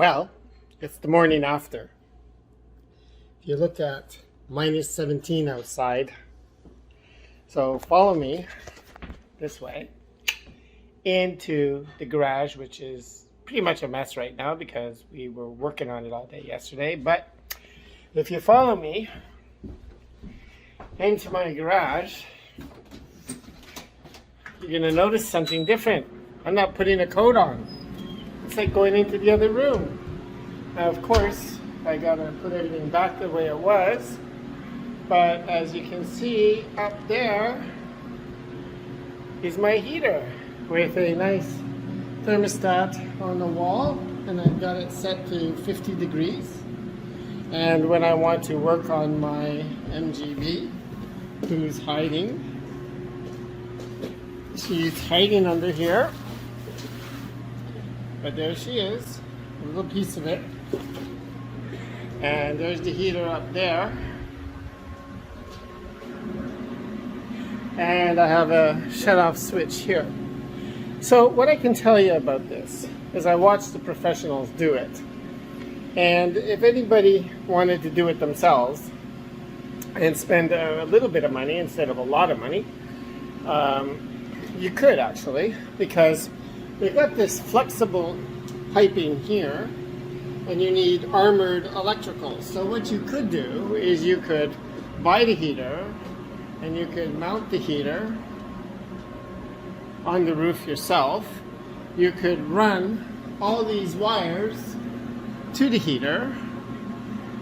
Well, it's the morning after. If you look at minus 17 outside, so follow me this way into the garage, which is pretty much a mess right now because we were working on it all day yesterday. But if you follow me into my garage, you're going to notice something different. I'm not putting a coat on. It's like going into the other room. Now, of course, I got to put everything back the way it was. But as you can see up there is my heater with a nice thermostat on the wall, and I've got it set to 50 degrees. And when I want to work on my MGB, who's hiding, she's hiding under here, but there she is, a little piece of it. And there's the heater up there. And I have a shut-off switch here. So what I can tell you about this is I watched the professionals do it. And if anybody wanted to do it themselves and spend a little bit of money instead of a lot of money, you could actually, because they've got this flexible piping here, and you need armored electrical. So what you could do is you could buy the heater, and you could mount the heater on the roof yourself. You could run all these wires to the heater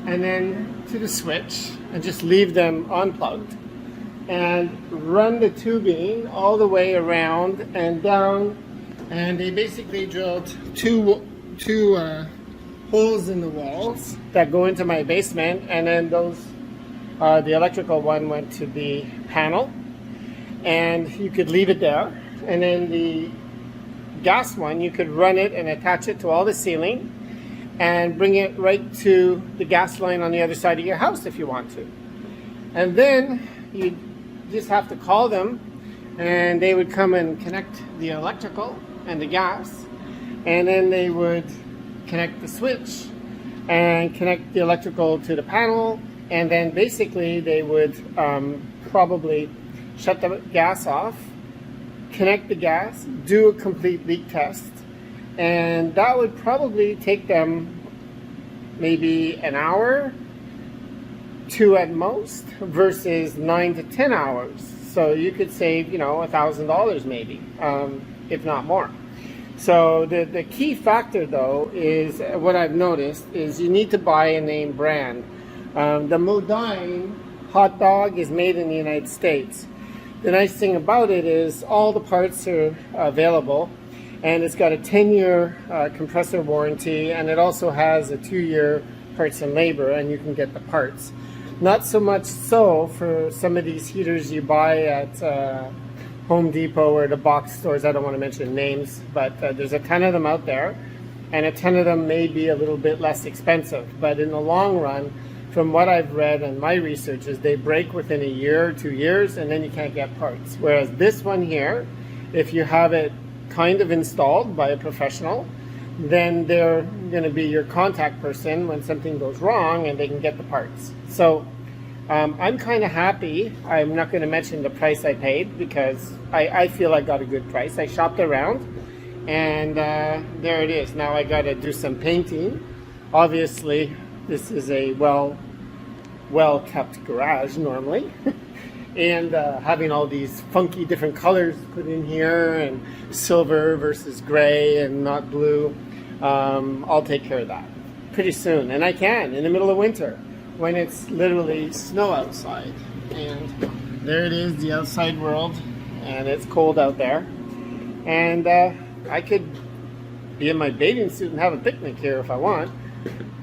and then to the switch and just leave them unplugged and run the tubing all the way around and down. And they basically drilled two holes in the walls that go into my basement, and then those the electrical one went to the panel, and you could leave it there. And then the gas one, you could run it and attach it to all the ceiling and bring it right to the gas line on the other side of your house if you want to. And then you just have to call them, and they would come and connect the electrical and the gas, and then they would connect the switch and connect the electrical to the panel, and then basically they would probably shut the gas off, connect the gas, do a complete leak test, and that would probably take them maybe an hour, 2 at most, versus 9 to 10 hours. So you could save, $1,000 maybe, if not more. So the key factor though is, what I've noticed is you need to buy a name brand. The Modine hot dog is made in the United States. The nice thing about it is all the parts are available, and it's got a 10-year compressor warranty, and it also has a 2-year parts and labor, and you can get the parts. Not so much so for some of these heaters you buy at Home Depot or the box stores. I don't want to mention names, but there's a ton of them out there, and a ton of them may be a little bit less expensive. But in the long run, from what I've read and my research, is they break within a year or 2 years, and then you can't get parts. Whereas this one here, if you have it kind of installed by a professional, then they're going to be your contact person when something goes wrong, and they can get the parts. So I'm kind of happy. I'm not going to mention the price I paid because I feel I got a good price. I shopped around, and there it is. Now I got to do some painting. Obviously, this is a well-kept garage normally. And having all these funky different colors put in here, and silver versus gray and not blue, I'll take care of that pretty soon. And I can, in the middle of winter, when it's literally snow outside. And there it is, the outside world, and it's cold out there. And I could be in my bathing suit and have a picnic here if I want.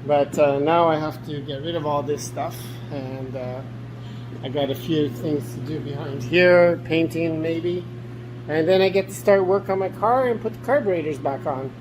But now I have to get rid of all this stuff, and I got a few things to do behind here, painting maybe, and then I get to start work on my car and put the carburetors back on.